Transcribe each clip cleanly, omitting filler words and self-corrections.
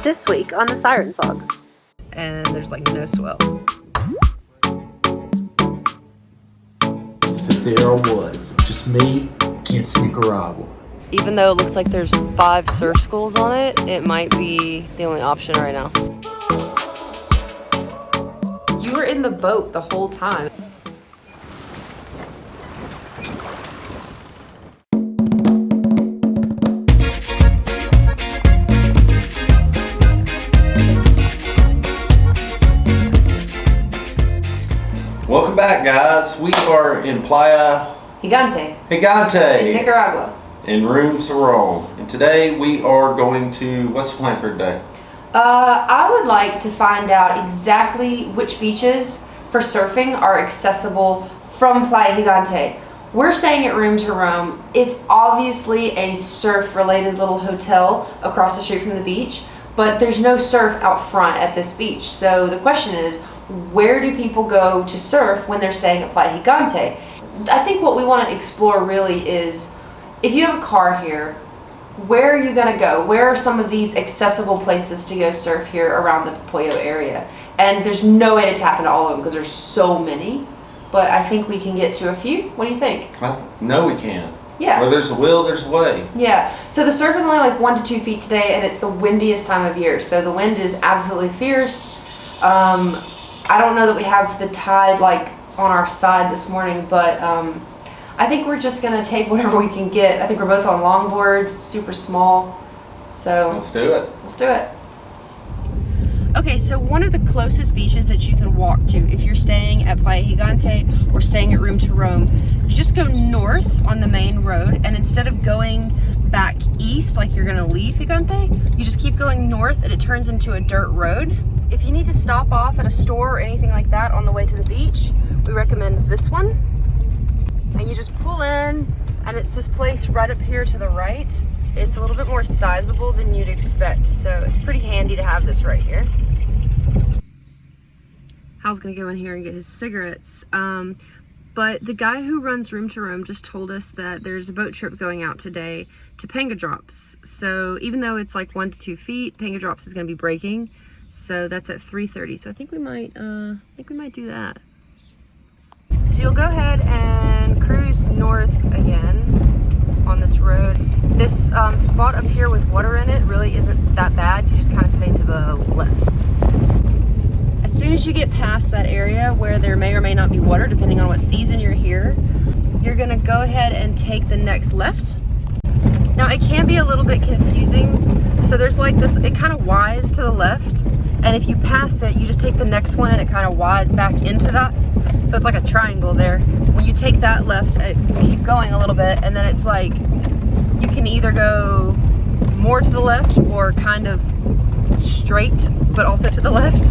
This week on the Siren Song. And there's like no swell. So there I was, just me against Nicaragua. Even though it looks like there's 5 surf schools on it, it might be the only option right now. You were in the boat the whole time. Welcome back, guys. We are in Playa Gigante. Gigante In Nicaragua. in room to roam. And today we are going to, what's the plan for today? I would like to find out exactly which beaches for surfing are accessible from Playa Gigante. We're staying at Room to Roam. It's obviously a surf-related little hotel across the street from the beach, but there's no surf out front at this beach. So the question is, where do people go to surf when they're staying at Playa Gigante? I think what we want to explore really is, if you have a car here, where are you going to go? Where are some of these accessible places to go surf here around the Popoyo area? And there's no way to tap into all of them because there's so many, but I think we can get to a few. What do you think? Well, no, we can. Yeah. Where there's a will, there's a way. Yeah. So the surf is only like 1 to 2 feet today, and it's the windiest time of year. So the wind is absolutely fierce. I don't know that we have the tide like on our side this morning, but I think we're just gonna take whatever we can get. I think we're both on longboards. It's super small, so Let's do it. let's do it. Okay, so one of the closest beaches that you can walk to if you're staying at Playa Gigante or staying at Room to Roam, you just go north on the main road, and instead of going back east like you're gonna leave Gigante, you just keep going north and it turns into a dirt road. If you need to stop off at a store or anything like that on the way to the beach, we recommend this one. And you just pull in, and it's this place right up here to the right. It's a little bit more sizable than you'd expect, so it's pretty handy to have this right here. Hal's gonna go in here and get his cigarettes. But the guy who runs Room to Roam just told us that there's a boat trip going out today to Panga Drops. So even though it's like 1 to 2 feet, Panga Drops is gonna be breaking. So that's at 3:30. So I think we might do that. So you'll go ahead and cruise north again on this road. This spot up here with water in it really isn't that bad. You just kind of stay to the left. As soon as you get past that area where there may or may not be water, depending on what season you're here, you're gonna go ahead and take the next left. Now it can be a little bit confusing. So there's like this, it kind of Ys to the left, and if you pass it, you just take the next one and it kind of Ys back into that. So it's like a triangle there. When you take that left, keep going a little bit, and then it's like, you can either go more to the left or kind of straight, but also to the left.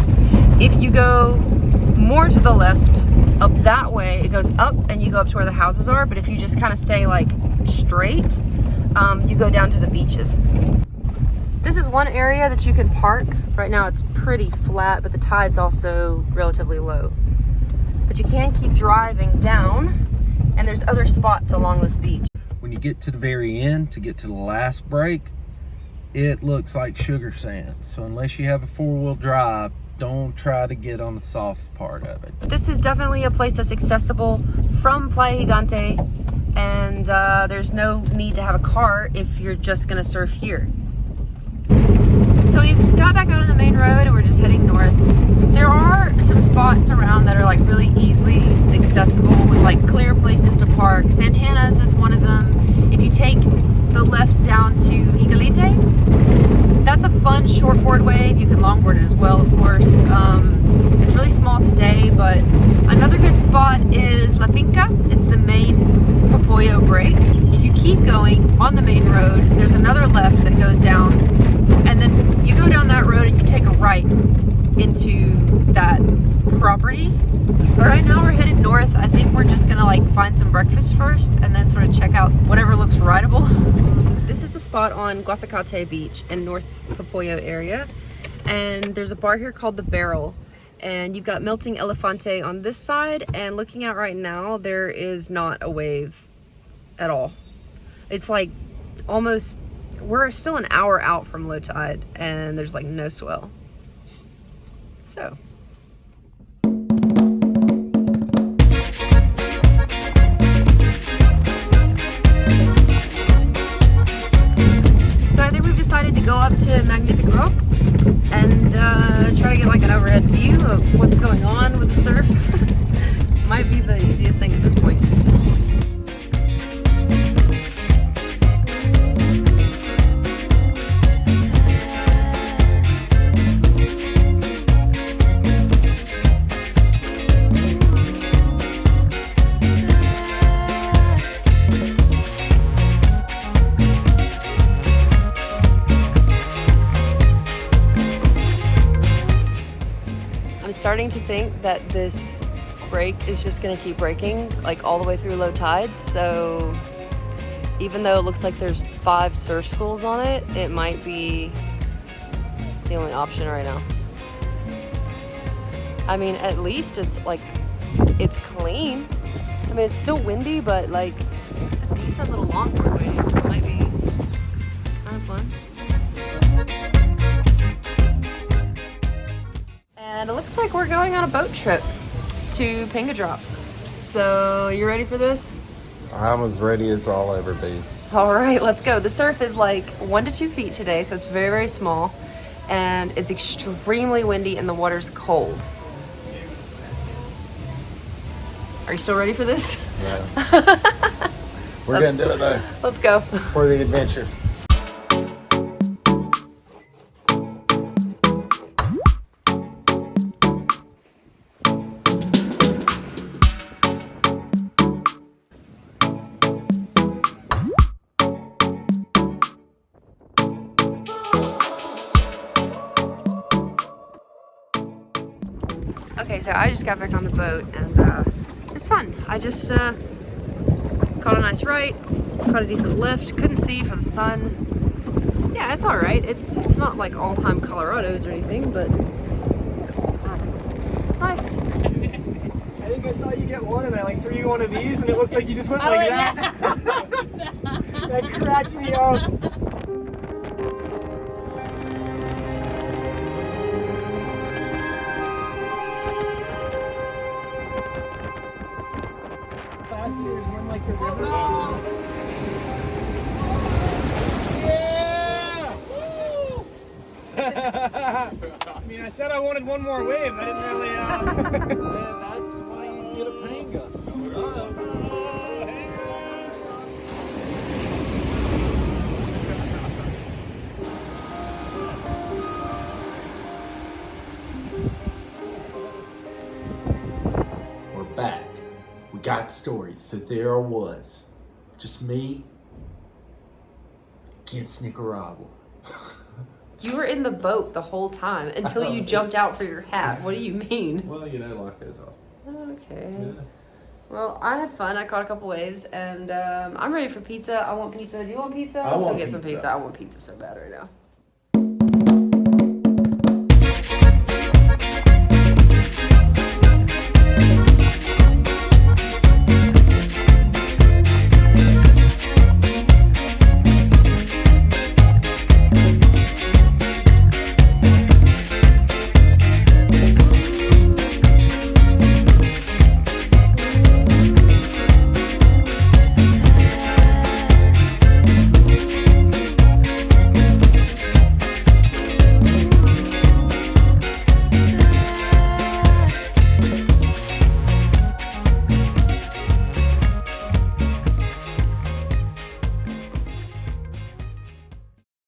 If you go more to the left, up that way, it goes up and you go up to where the houses are, but if you just kind of stay like straight, you go down to the beaches. This is one area that you can park. Right now it's pretty flat, but the tide's also relatively low. But you can keep driving down, and there's other spots along this beach. When you get to the very end, to get to the last break, it looks like sugar sand. So unless you have a 4-wheel drive, don't try to get on the soft part of it. This is definitely a place that's accessible from Playa Gigante, and there's no need to have a car if you're just gonna surf here. So we've got back out on the main road and we're just heading north. There are some spots around that are like really easily accessible with like clear places to park. Santana's is one of them. If you take the left down to Higuelite, that's a fun shortboard wave. You can longboard it as well, of course. It's really small today, but another good spot is La Finca. It's the main Popoyo break. If you keep going on the main road, there's another left that goes down, and then you go down that road and you take a right into that property. But right now we're headed north. I think we're just gonna like find some breakfast first and then sort of check out whatever looks rideable. This is a spot on Guasacate Beach in North Popoyo area, and there's a bar here called The Barrel, and you've got Melting Elefante on this side, and looking out right now there is not a wave at all. It's like almost we're still an hour out from low tide and there's like no swell. So. So I think we've decided to go up to Magnific Rock and try to get like an overhead view of what's going on with the surf. Might be the easiest thing at this point. I'm starting to think that this break is just gonna keep breaking like all the way through low tide. So even though it looks like there's 5 surf schools on it, it might be the only option right now. I mean, at least it's like, it's clean. I mean, it's still windy, but like, it's a decent little longboard wave. It might be kind of fun. And it looks like we're going on a boat trip to Panga Drops. So, you ready for this? I'm as ready as I'll ever be. All right, let's go. The surf is like 1 to 2 feet today, so it's very, very small. And it's extremely windy and the water's cold. Are you still ready for this? Yeah. We're gonna do it though. Let's go. For the adventure. Okay, so I just got back on the boat and it's fun. I just caught a nice right, caught a decent lift, couldn't see for the sun. Yeah, it's all right. It's not like all-time Colorado's or anything, but it's nice. I think I saw you get one and I like threw you one of these and it looked like you just went like that. That cracked me up. Last year's one like the river. Oh, no. Yeah! I mean, I said I wanted one more wave. I didn't really. Man, that's why you get a Panga. We're back. We got stories. So there I was. Just me against Nicaragua. You were in the boat the whole time until you jumped out for your hat. What do you mean? Well, you know, life goes on. Okay. Yeah. Well, I had fun. I caught a couple waves, and I'm ready for pizza. I want pizza. Do you want pizza? I Let's want go get some pizza. pizza. I want pizza so bad right now.